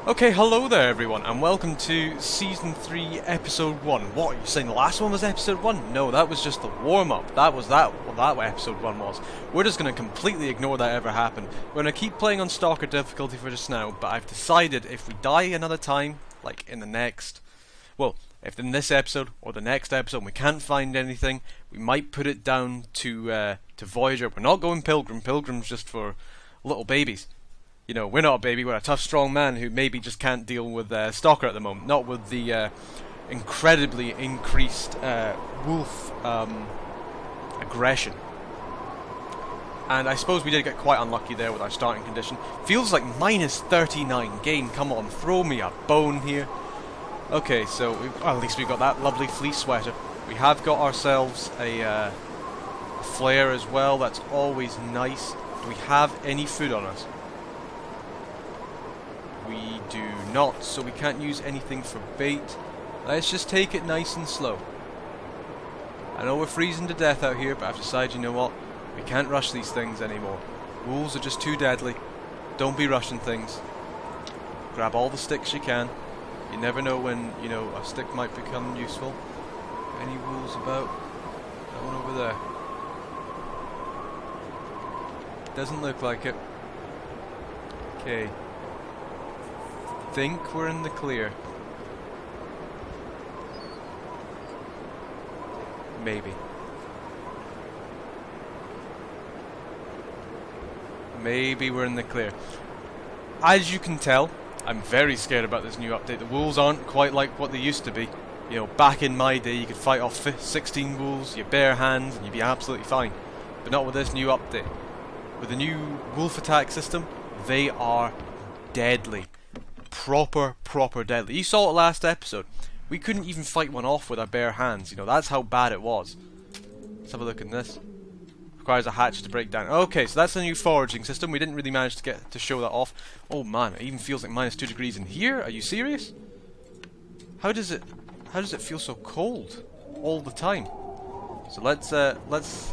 Okay, hello there everyone, and welcome to Season 3, Episode 1. What, are you saying the last one was Episode 1? No, that was just the warm-up. That was what Episode 1 was. We're just going to completely ignore that ever happened. We're going to keep playing on Stalker difficulty for just now, but I've decided if we die another time, like in the next... Well, if in this episode, or the next episode, we can't find anything, we might put it down to Voyager. We're not going Pilgrim. Pilgrim's just for little babies. You know, we're not a baby, we're a tough, strong man who maybe just can't deal with Stalker at the moment. Not with the incredibly increased wolf aggression. And I suppose we did get quite unlucky there with our starting condition. Feels like minus 39 game, come on, throw me a bone here. Okay, so well, at least we got that lovely fleece sweater. We have got ourselves a flare as well, that's always nice. Do we have any food on us? We do not, so we can't use anything for bait. Let's just take it nice and slow. I know we're freezing to death out here, but I've decided, you know what? We can't rush these things anymore. Wolves are just too deadly. Don't be rushing things. Grab all the sticks you can. You never know when, you know, a stick might become useful. Any wolves about? That one over there. Doesn't look like it. Okay. Think we're in the clear. Maybe. Maybe we're in the clear. As you can tell, I'm very scared about this new update. The wolves aren't quite like what they used to be. You know, back in my day you could fight off 16 wolves, your bare hands, and you'd be absolutely fine. But not with this new update. With the new wolf attack system, they are deadly. Proper deadly. You saw it last episode. We couldn't even fight one off with our bare hands. You know, that's how bad it was. Let's have a look at this. Requires a hatch to break down. Okay, so that's the new foraging system. We didn't really manage to show that off. Oh man, it even feels like minus 2 degrees in here. Are you serious? How does it feel so cold all the time? So let's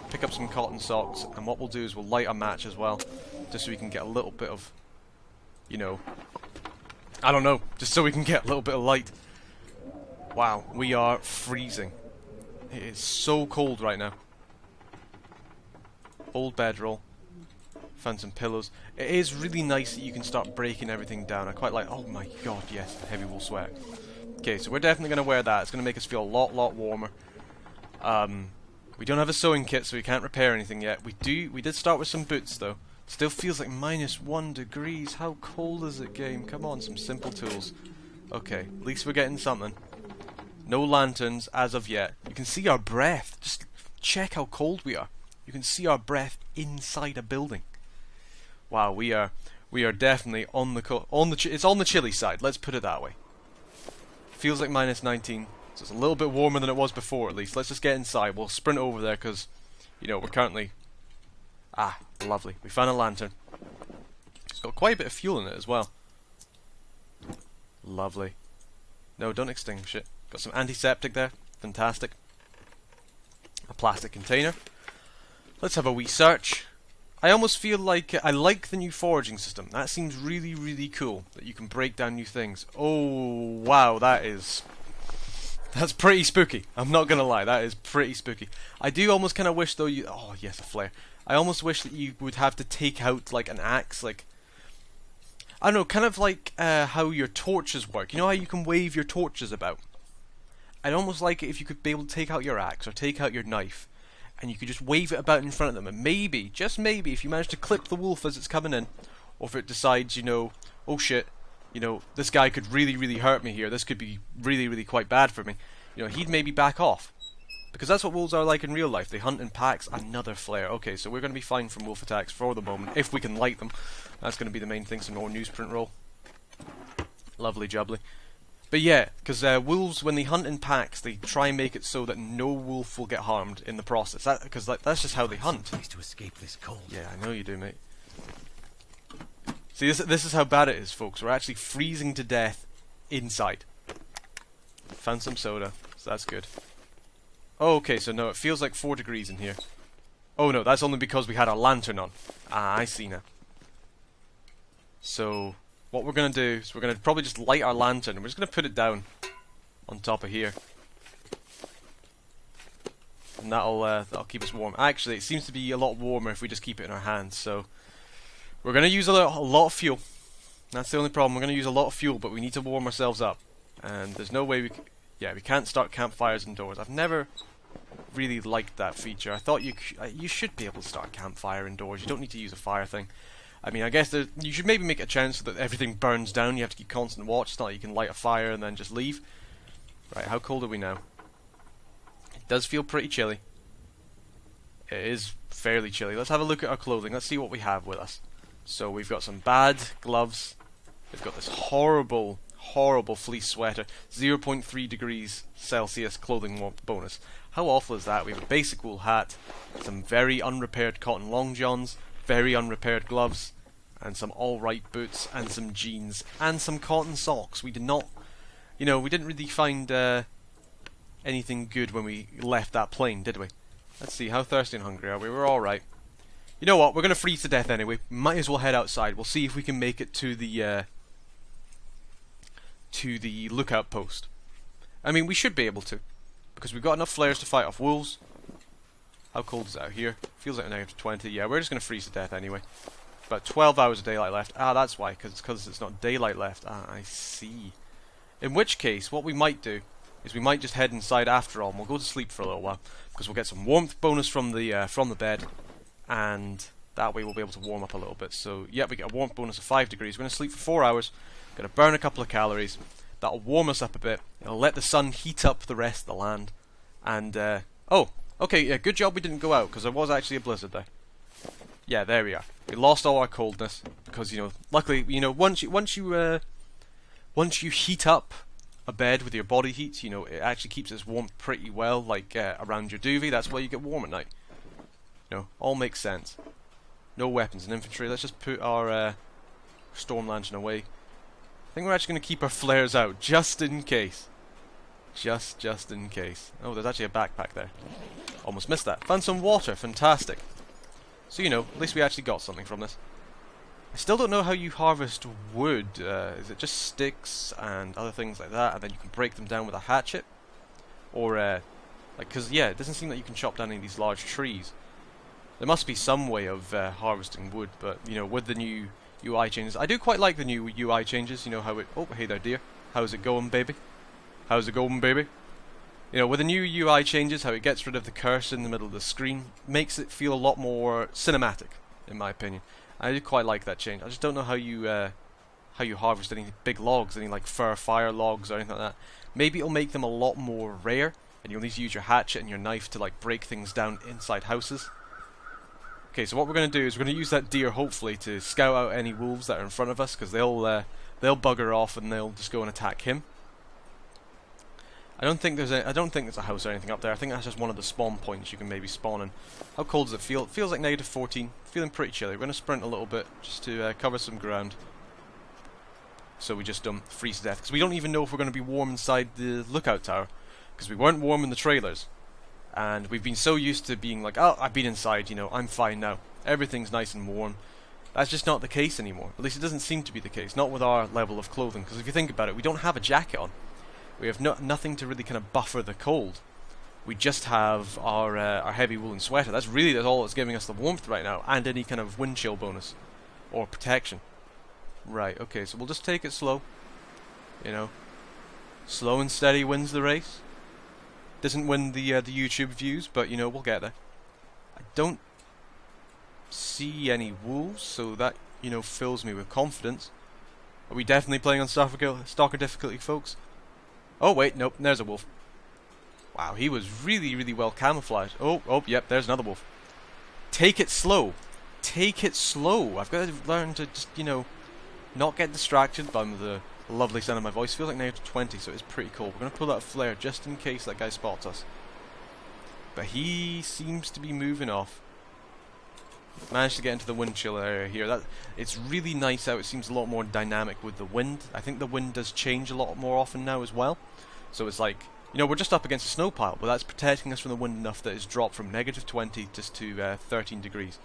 pick up some cotton socks, and what we'll do is we'll light a match as well, just so we can get a little bit of, you know, I don't know, just so we can get a little bit of light. Wow, we are freezing. It is so cold right now. Old bedroll. Found some pillows. It is really nice that you can start breaking everything down. I quite like, oh my god, yes, the heavy wool sweat. Okay, so we're definitely going to wear that. It's going to make us feel a lot warmer. We don't have a sewing kit, so we can't repair anything yet. We did start with some boots, though. Still feels like minus 1 degrees. How cold is it, game? Come on, some simple tools. Okay, at least we're getting something. No lanterns as of yet. You can see our breath. Just check how cold we are. You can see our breath inside a building. Wow, we are definitely on the it's on the chilly side. Let's put it that way. Feels like minus 19, so it's a little bit warmer than it was before. At least let's just get inside. We'll sprint over there because, you know, we're currently. Ah, lovely. We found a lantern. It's got quite a bit of fuel in it as well. Lovely. No, don't extinguish it. Got some antiseptic there. Fantastic. A plastic container. Let's have a wee search. I almost feel like I like the new foraging system. That seems really cool. That you can break down new things. Oh, wow, that's pretty spooky. I'm not gonna lie, that is pretty spooky. I do almost kind of wish though oh yes, a flare. I almost wish that you would have to take out like an axe, like I don't know, kind of like how your torches work. You know how you can wave your torches about? I'd almost like it if you could be able to take out your axe or take out your knife, and you could just wave it about in front of them, and maybe, just maybe, if you manage to clip the wolf as it's coming in, or if it decides, you know, oh shit, you know, this guy could really hurt me here, this could be really quite bad for me, you know, he'd maybe back off. Because that's what wolves are like in real life. They hunt in packs. Another flare. Okay, so we're going to be fine from wolf attacks for the moment, if we can light them. That's going to be the main thing. Some more newsprint roll. Lovely jubbly. But yeah, because wolves, when they hunt in packs, they try and make it so that no wolf will get harmed in the process. Because that's just how they hunt. Place to escape this cold. Yeah, I know you do, mate. See, this is how bad it is, folks. We're actually freezing to death inside. Found some soda, so that's good. Oh, okay, so no, it feels like 4 degrees in here. Oh no, that's only because we had our lantern on. Ah, I see now. So, what we're going to do is we're going to probably just light our lantern and we're just going to put it down on top of here. And that'll keep us warm. Actually, it seems to be a lot warmer if we just keep it in our hands. So we're going to use a lot of fuel. That's the only problem. We're going to use a lot of fuel, but we need to warm ourselves up. And there's no way we can't start campfires indoors. I've never really liked that feature. I thought you should be able to start a campfire indoors. You don't need to use a fire thing. I mean, I guess you should maybe make a chance so that everything burns down. You have to keep constant watch. It's not like you can light a fire and then just leave. Right, how cold are we now? It does feel pretty chilly. It is fairly chilly. Let's have a look at our clothing. Let's see what we have with us. So we've got some bad gloves. We've got this horrible fleece sweater. 0.3 degrees Celsius clothing warmth bonus. How awful is that? We have a basic wool hat, some very unrepaired cotton long johns, very unrepaired gloves, and some alright boots, and some jeans, and some cotton socks. We did not, we didn't really find anything good when we left that plane, did we? Let's see, how thirsty and hungry are we? We're alright. You know what, we're going to freeze to death anyway. Might as well head outside. We'll see if we can make it to the lookout post. I mean, we should be able to, because we've got enough flares to fight off wolves. How cold is it out here? Feels like -20. Yeah, we're just going to freeze to death anyway. About 12 hours of daylight left. Ah, that's why, because it's not daylight left. Ah, I see. In which case, what we might do is we might just head inside after all, and we'll go to sleep for a little while, because we'll get some warmth bonus from the bed, and that way we'll be able to warm up a little bit. So, yeah, we get a warmth bonus of 5 degrees. We're going to sleep for 4 hours. Going to burn a couple of calories. That'll warm us up a bit. It'll let the sun heat up the rest of the land. And, oh, okay, yeah, good job we didn't go out, because there was actually a blizzard there. Yeah, there we are. We lost all our coldness, because, luckily, once you heat up a bed with your body heat, it actually keeps its warmth pretty well, like, around your duvet. That's why you get warm at night. All makes sense. No weapons and infantry. Let's just put our storm lantern away. I think we're actually going to keep our flares out, just in case. Just in case. Oh, there's actually a backpack there. Almost missed that. Found some water. Fantastic. So, at least we actually got something from this. I still don't know how you harvest wood. Is it just sticks and other things like that, and then you can break them down with a hatchet? Or, because, yeah, it doesn't seem like you can chop down any of these large trees. There must be some way of harvesting wood, but, with the new UI changes. I do quite like the new UI changes, how it... Oh, hey there, dear. How's it going, baby? How's it going, baby? With the new UI changes, how it gets rid of the cursor in the middle of the screen, makes it feel a lot more cinematic, in my opinion. I do quite like that change. I just don't know how you harvest any big logs, any, like, fire logs or anything like that. Maybe it'll make them a lot more rare, and you'll need to use your hatchet and your knife to, like, break things down inside houses. Okay, so what we're going to do is we're going to use that deer, hopefully, to scout out any wolves that are in front of us, because they'll bugger off and they'll just go and attack him. I don't think there's a house or anything up there. I think that's just one of the spawn points you can maybe spawn in. How cold does it feel? It feels like -14. Feeling pretty chilly. We're going to sprint a little bit just to cover some ground, so we just don't freeze to death. Because we don't even know if we're going to be warm inside the lookout tower, because we weren't warm in the trailers. And we've been so used to being like, oh, I've been inside, I'm fine now. Everything's nice and warm. That's just not the case anymore. At least it doesn't seem to be the case. Not with our level of clothing. Because if you think about it, we don't have a jacket on. We have nothing to really kind of buffer the cold. We just have our heavy woolen sweater. That's all that's giving us the warmth right now. And any kind of wind chill bonus. Or protection. Right, okay, so we'll just take it slow. Slow and steady wins the race. Doesn't win the YouTube views, but we'll get there. I don't see any wolves, so that fills me with confidence. Are we definitely playing on Stalker difficulty, folks? Oh wait, nope, there's a wolf. Wow, he was really well camouflaged. Oh, yep, there's another wolf. Take it slow. Take it slow. I've got to learn to just not get distracted by the lovely sound of my voice. Feels like -20, so it's pretty cold. We're going to pull out a flare just in case that guy spots us. But he seems to be moving off. Managed to get into the wind chill area here. It's really nice out. It seems a lot more dynamic with the wind. I think the wind does change a lot more often now as well. So it's like, we're just up against a snow pile, but that's protecting us from the wind enough that it's dropped from -20 just to 13 degrees.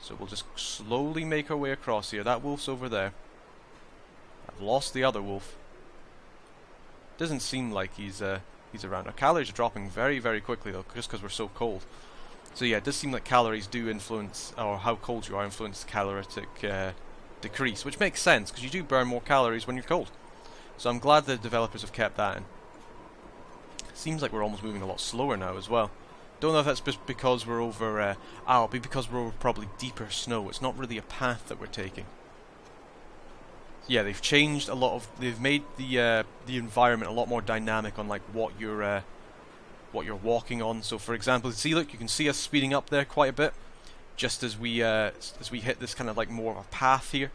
So we'll just slowly make our way across here. That wolf's over there. I've lost the other wolf. Doesn't seem like he's around. Our calories are dropping very, very quickly though, just because we're so cold. So yeah, it does seem like calories do influence, or how cold you are influence the calorific decrease, which makes sense, because you do burn more calories when you're cold. So I'm glad the developers have kept that in. Seems like we're almost moving a lot slower now as well. Don't know if that's just because we're over, it'll be because we're over probably deeper snow. It's not really a path that we're taking. Yeah, they've changed a lot of, they've made the environment a lot more dynamic on like what you're walking on. So for example, see, look, you can see us speeding up there quite a bit, just as we hit this kind of like more of a path here,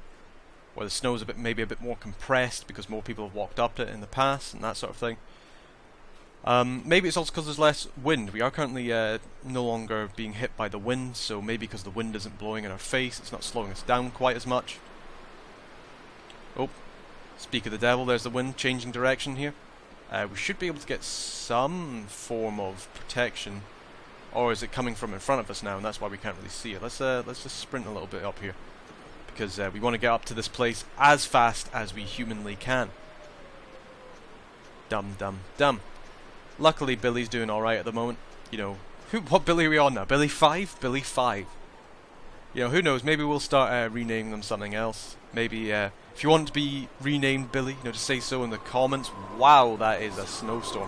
where the snow's maybe a bit more compressed because more people have walked up it in the past and that sort of thing. Maybe it's also because there's less wind. We are currently no longer being hit by the wind, so maybe because the wind isn't blowing in our face, it's not slowing us down quite as much. Oh, speak of the devil, there's the wind changing direction here. We should be able to get some form of protection, or is it coming from in front of us now, and that's why we can't really see it? Let's just sprint a little bit up here, because we want to get up to this place as fast as we humanly can. Dum dum dum. Luckily, Billy's doing all right at the moment. You know, what Billy are we on now? Billy 5? Billy 5. You know, who knows? Maybe we'll start renaming them something else. Maybe if you want to be renamed Billy, you know, just say so in the comments. Wow, that is a snowstorm.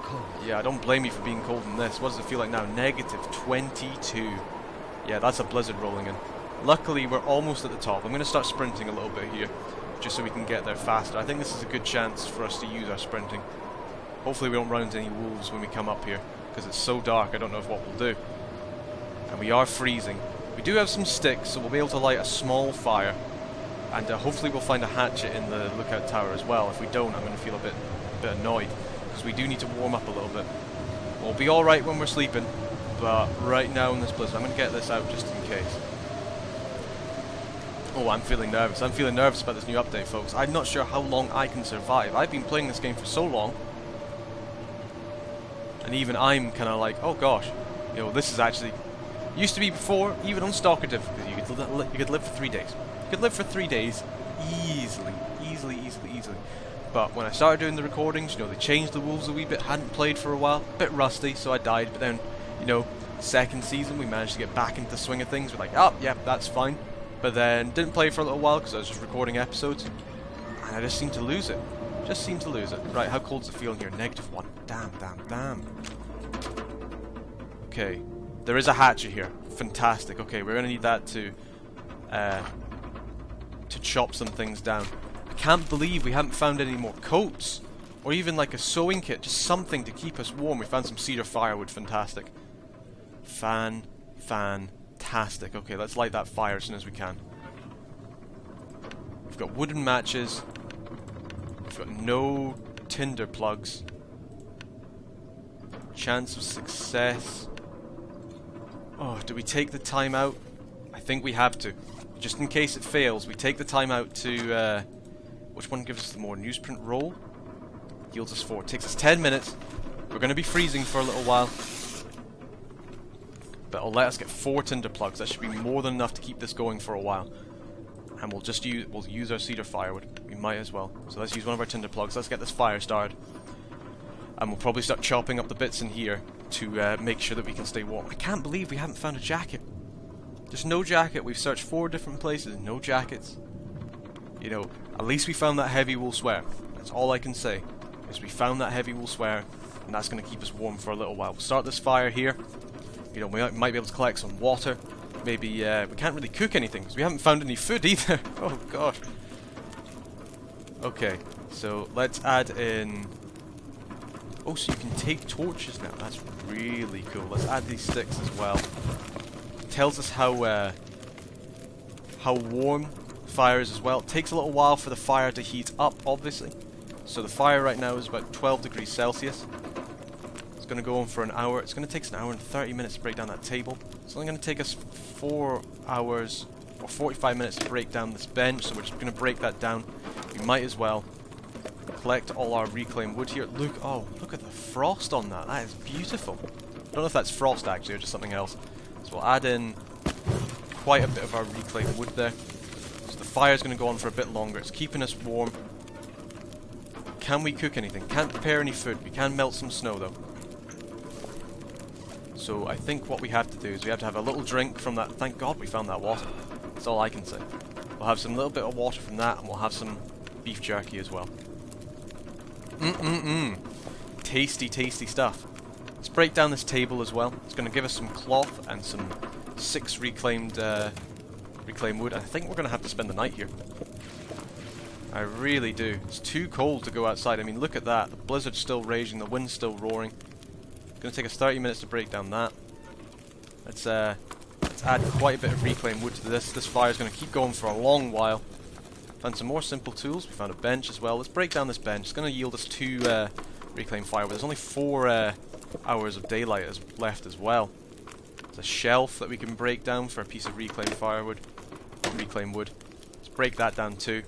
Cold. Yeah, I don't blame you for being cold in this. What does it feel like now? -22. Yeah, that's a blizzard rolling in. Luckily, we're almost at the top. I'm going to start sprinting a little bit here, just so we can get there faster. I think this is a good chance for us to use our sprinting. Hopefully we don't run into any wolves when we come up here, because it's so dark, I don't know what we'll do. And we are freezing. We do have some sticks, so we'll be able to light a small fire. And hopefully we'll find a hatchet in the lookout tower as well. If we don't, I'm going to feel a bit annoyed, because we do need to warm up a little bit. We'll be alright when we're sleeping, but right now in this blizzard, I'm going to get this out just in case. Oh, I'm feeling nervous. I'm feeling nervous about this new update, folks. I'm not sure how long I can survive. I've been playing this game for so long, and even I'm kind of like, oh gosh, you know, this is actually... Used to be before, even on Stalker difficulty, you could live for 3 days. You could live for 3 days easily. But when I started doing the recordings, you know, they changed the wolves a wee bit. Hadn't played for a while, bit rusty, so I died. But then, you know, second season, we managed to get back into the swing of things. We're like, oh, yeah, that's fine. But then didn't play for a little while because I was just recording episodes, and I just seemed to lose it. Just seemed to lose it. Right, how cold does it feel in here? -1. Damn. Okay, there is a hatchet here. Fantastic. Okay, we're gonna need that to chop some things down. I can't believe we haven't found any more coats, or even like a sewing kit, just something to keep us warm. We found some cedar firewood. Fantastic. Fantastic. Okay, let's light that fire as soon as we can. We've got wooden matches. We've got no tinder plugs. Chance of success. Oh, do we take the time out? I think we have to. Just in case it fails, we take the time out to... which one gives us the more? Newsprint roll? Yields us 4. It takes us 10 minutes. We're going to be freezing for a little while. But it'll let us get 4 tinder plugs. That should be more than enough to keep this going for a while. And we'll just use our cedar firewood. We might as well. So let's use one of our tinder plugs. Let's get this fire started. And we'll probably start chopping up the bits in here to make sure that we can stay warm. I can't believe we haven't found a jacket. There's no jacket. We've searched 4 different places. No jackets. You know, at least we found that heavy wool sweater. That's all I can say. Is we found that heavy wool sweater, and that's going to keep us warm for a little while. We'll start this fire here. You know, we might be able to collect some water. Maybe, we can't really cook anything, because we haven't found any food either. Oh, gosh. Okay, so let's add in... Oh, so you can take torches now. That's really cool. Let's add these sticks as well. It tells us how warm fire is as well. It takes a little while for the fire to heat up, obviously. So the fire right now is about 12 degrees Celsius. It's going to go on for an hour. It's going to take us an hour and 30 minutes to break down that table. It's only going to take us 4 hours or 45 minutes to break down this bench, so we're just going to break that down. We might as well collect all our reclaimed wood here. Look at the frost on that. That is beautiful. I don't know if that's frost actually or just something else. So we'll add in quite a bit of our reclaimed wood there. So the fire's going to go on for a bit longer. It's keeping us warm. Can we cook anything? Can't prepare any food. We can melt some snow though. So I think what we have to do is we have to have a little drink from that. Thank God we found that water. That's all I can say. We'll have some little bit of water from that, and we'll have some beef jerky as well. Tasty, tasty stuff. Let's break down this table as well. It's going to give us some cloth and some 6 reclaimed wood. I think we're going to have to spend the night here. I really do. It's too cold to go outside. I mean, look at that. The blizzard's still raging. The wind's still roaring. It's going to take us 30 minutes to break down that. Let's add quite a bit of reclaimed wood to this. This fire's going to keep going for a long while. Found some more simple tools. We found a bench as well. Let's break down this bench. It's going to yield us 2 reclaimed firewood. There's only 4 hours of daylight left as well. There's a shelf that we can break down for a piece of reclaimed firewood. Reclaimed wood. Let's break that down too.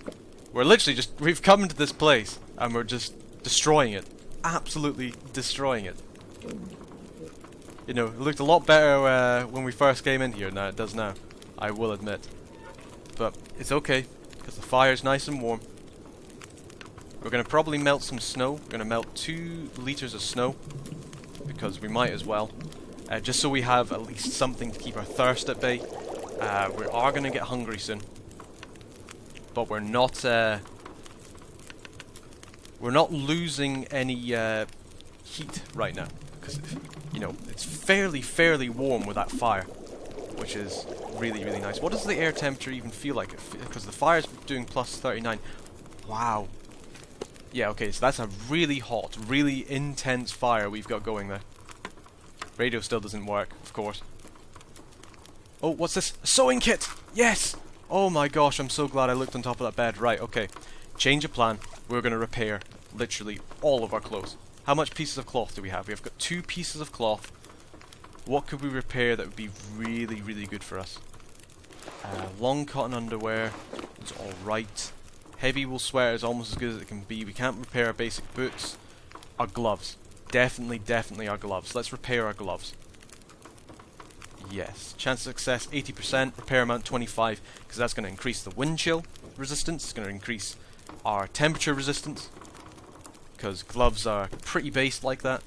We're literally we've come into this place and we're just destroying it. Absolutely destroying it. You know, it looked a lot better when we first came in here than it does now. I will admit. But it's okay, because the fire's nice and warm. We're going to probably melt some snow. We're going to melt 2 liters of snow, because we might as well. Just so we have at least something to keep our thirst at bay. We are going to get hungry soon. But we're not losing any heat right now. Because, you know, it's fairly warm with that fire. Which is really, really nice. What does the air temperature even feel like? Because the fire's doing plus 39. Wow. Yeah, okay, so that's a really hot, really intense fire we've got going there. Radio still doesn't work, of course. Oh, what's this? A sewing kit! Yes! Oh my gosh, I'm so glad I looked on top of that bed. Right, okay. Change of plan. We're going to repair literally all of our clothes. How much pieces of cloth do we have? We've got 2 pieces of cloth. What could we repair that would be really, really good for us? Long cotton underwear is alright. Heavy wool sweater is almost as good as it can be. We can't repair our basic boots. Our gloves. Definitely our gloves. Let's repair our gloves. Yes. Chance of success 80%. Repair amount 25, because that's going to increase the wind chill resistance. It's going to increase our temperature resistance, because gloves are pretty based like that.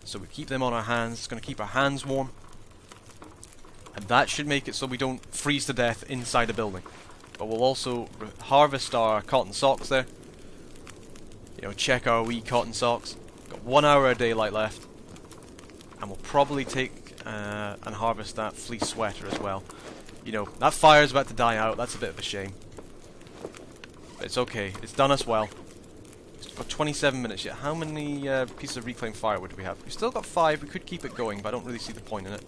So we keep them on our hands. It's going to keep our hands warm. And that should make it so we don't freeze to death inside a building. But we'll also harvest our cotton socks there. You know, check our wee cotton socks. Got 1 hour of daylight left. And we'll probably take and harvest that fleece sweater as well. You know, that fire's about to die out. That's a bit of a shame. But it's okay. It's done us well. For 27 minutes yet. How many pieces of reclaimed firewood do we have? We've still got 5. We could keep it going, but I don't really see the point in it.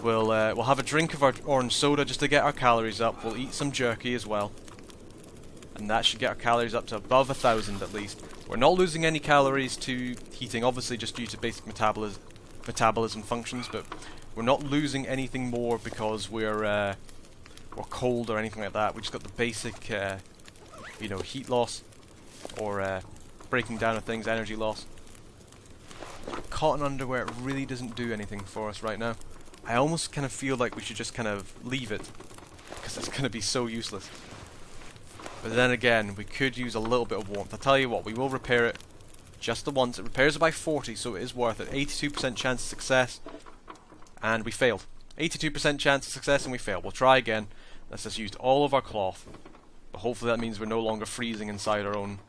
We'll have a drink of our orange soda just to get our calories up. We'll eat some jerky as well. And that should get our calories up to above 1,000 at least. We're not losing any calories to heating, obviously just due to basic metabolism functions, but we're not losing anything more because we're cold or anything like that. We just got the basic, you know, heat loss. Or breaking down of things, energy loss. Cotton underwear really doesn't do anything for us right now. I almost kind of feel like we should just kind of leave it, because it's going to be so useless. But then again, we could use a little bit of warmth. I'll tell you what, we will repair it just the once. It repairs it by 40, so it is worth it. 82% chance of success, and we failed. 82% chance of success and we failed. We'll try again. Let's just use all of our cloth. But hopefully that means we're no longer freezing inside our own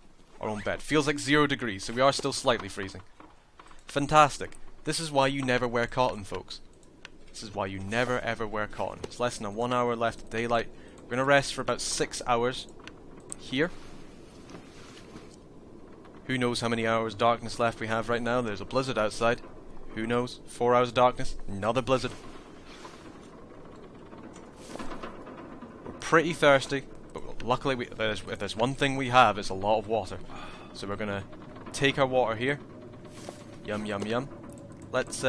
bed. Feels like 0 degrees, so we are still slightly freezing. Fantastic. This is why you never wear cotton, folks. This is why you never ever wear cotton. It's less than 1 hour left of daylight. We're going to rest for about 6 hours here. Who knows how many hours darkness left we have right now. There's a blizzard outside. Who knows? 4 hours of darkness. Another blizzard. We're pretty thirsty. But luckily, if there's one thing we have, it's a lot of water. So we're going to take our water here. Yum, yum, yum. Let's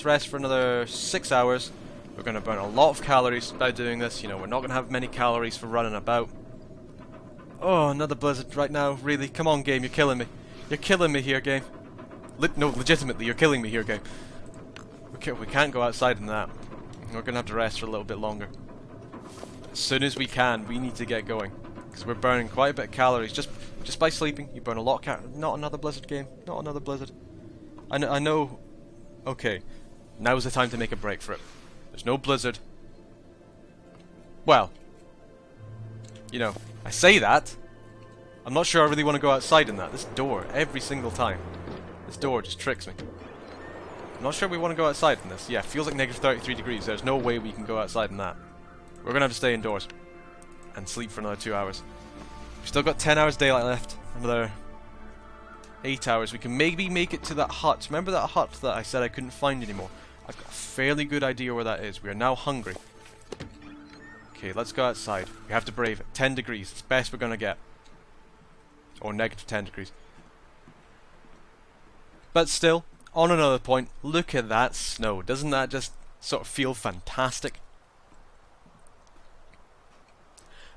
rest for another 6 hours. We're going to burn a lot of calories by doing this. You know, we're not going to have many calories for running about. Oh, another blizzard right now. Really? Come on, game. You're killing me. You're killing me here, game. No, legitimately, you're killing me here, game. We can't go outside in that. We're going to have to rest for a little bit longer. As soon as we can, we need to get going. Because we're burning quite a bit of calories. Just by sleeping, you burn a lot of calories. Not another Blizzard game. Not another Blizzard. I know. Okay. Now's the time to make a break for it. There's no Blizzard. Well. You know, I say that. I'm not sure I really want to go outside in that. This door, every single time. This door just tricks me. I'm not sure we want to go outside in this. Yeah, feels like negative 33 degrees. There's no way we can go outside in that. We're going to have to stay indoors. And sleep for another 2 hours. We've still got 10 hours daylight left. Another 8 hours. We can maybe make it to that hut. Remember that hut that I said I couldn't find anymore? I've got a fairly good idea where that is. We are now hungry. Okay, let's go outside. We have to brave it. 10 degrees. It's the best we're going to get. Or negative 10 degrees. But still, on another point, look at that snow. Doesn't that just sort of feel fantastic?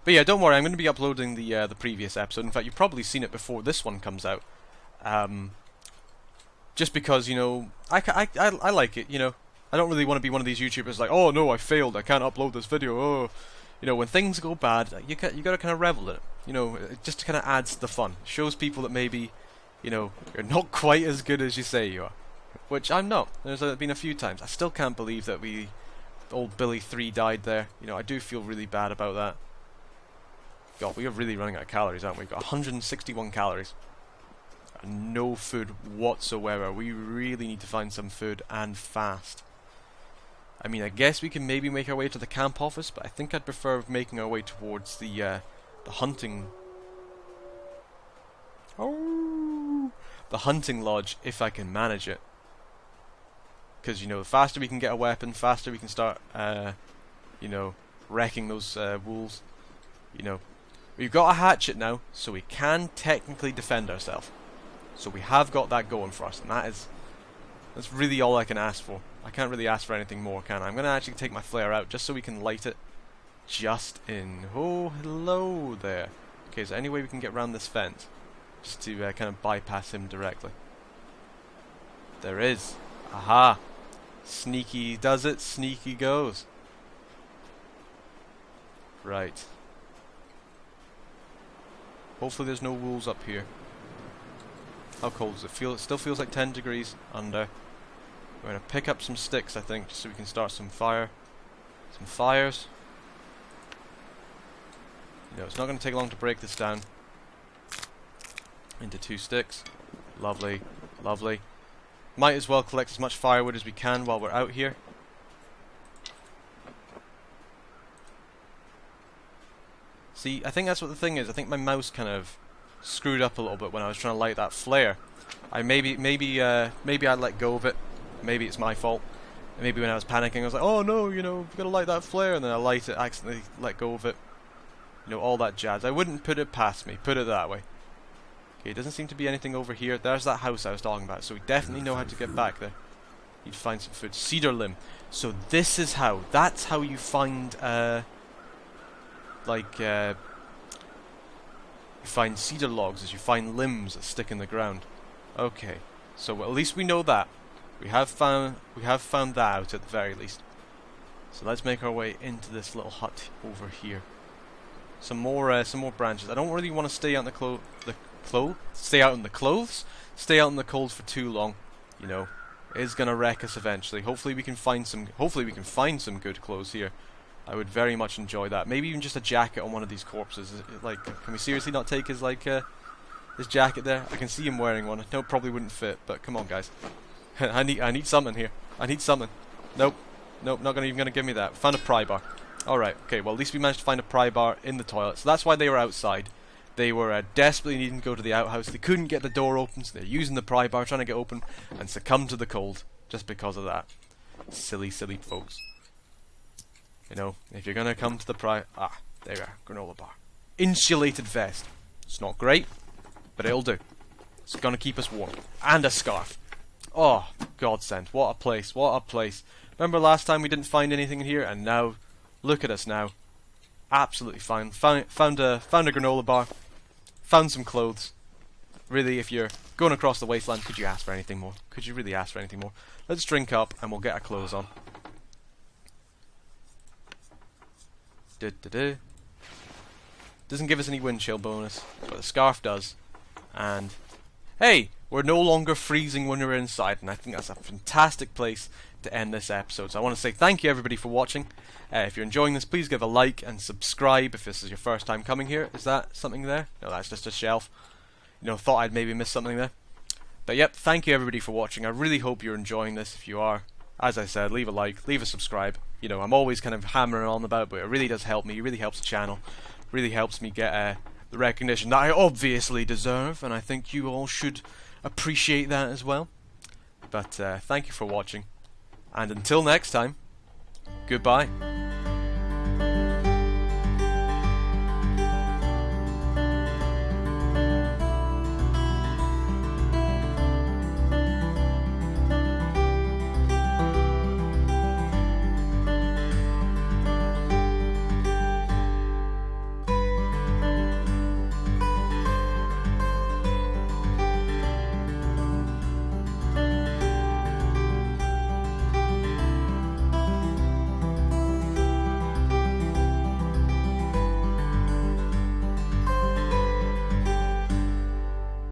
But yeah, don't worry, I'm going to be uploading the previous episode. In fact, you've probably seen it before this one comes out. Just because, you know, I like it, you know. I don't really want to be one of these YouTubers like, oh no, I failed, I can't upload this video, oh. You know, when things go bad, you got to kind of revel in it. You know, it just kind of adds to the fun. It shows people that maybe, you know, you're not quite as good as you say you are. Which I'm not. There's been a few times. I still can't believe that old Billy 3 died there. You know, I do feel really bad about that. God, we are really running out of calories, aren't we? We've got 161 calories. And no food whatsoever. We really need to find some food, and fast. I mean, I guess we can maybe make our way to the camp office, but I think I'd prefer making our way towards the hunting... Oh! The hunting lodge, if I can manage it. Because, you know, the faster we can get a weapon, faster we can start, you know, wrecking those wolves. You know, we've got a hatchet now, so we can technically defend ourselves. So we have got that going for us, and that's really all I can ask for. I can't really ask for anything more, can I? I'm going to actually take my flare out just so we can light it just in. Oh, hello there. Okay, is there any way we can get around this fence? Just to kind of bypass him directly. There is. Aha! Sneaky does it, sneaky goes. Right. Hopefully there's no wolves up here. How cold does it feel? It still feels like 10 degrees under. We're going to pick up some sticks, I think, just so we can start some fires. You know, it's not going to take long to break this down into 2 sticks. Lovely, lovely. Might as well collect as much firewood as we can while we're out here. See, I think that's what the thing is. I think my mouse kind of screwed up a little bit when I was trying to light that flare. Maybe I let go of it. Maybe it's my fault. Maybe when I was panicking, I was like, "Oh no, you know, I've got to light that flare," and then I light it, accidentally let go of it. You know, all that jazz. I wouldn't put it past me. Put it that way. Okay, doesn't seem to be anything over here. There's that house I was talking about, so we definitely know how to get back there. Need to find some food. Cedar limb. So this is how. That's how you find, you find cedar logs, as you find limbs that stick in the ground. Okay, so at least we know that. We have found that out at the very least. So let's make our way into this little hut over here. Some more branches. I don't really want to stay out in stay out in the cold for too long. You know, it is gonna wreck us eventually. Hopefully we can find some good clothes here. I would very much enjoy that. Maybe even just a jacket on one of these corpses. Like, can we seriously not take his his jacket there? I can see him wearing one. No, probably wouldn't fit, but come on, guys. I need something here. I need something. Nope, not even gonna give me that. Found a pry bar. All right, okay. Well, at least we managed to find a pry bar in the toilet. So that's why they were outside. They were desperately needing to go to the outhouse. They couldn't get the door open, so they're using the pry bar, trying to get open, and succumb to the cold just because of that. Silly, silly folks. You know, if you're gonna come to the there you are, granola bar. Insulated vest. It's not great, but it'll do. It's gonna keep us warm. And a scarf. Oh, godsend. What a place, what a place. Remember last time we didn't find anything in here, and now, look at us now. Absolutely fine. Found a granola bar. Found some clothes. Really, if you're going across the wasteland, could you ask for anything more? Could you really ask for anything more? Let's drink up, and we'll get our clothes on. Doesn't give us any wind chill bonus, but the scarf does. And hey, we're no longer freezing when we're inside, and I think that's a fantastic place to end this episode. So I want to say thank you everybody for watching. If you're enjoying this, please give a like and subscribe if this is your first time coming here. Is that something there? No, that's just a shelf. You know, thought I'd maybe miss something there. But yep, thank you everybody for watching. I really hope you're enjoying this. If you are, as I said, leave a like, leave a subscribe. You know, I'm always kind of hammering on about it, but it really does help me. It really helps the channel. It really helps me get the recognition that I obviously deserve, and I think you all should appreciate that as well. But thank you for watching, and until next time, goodbye.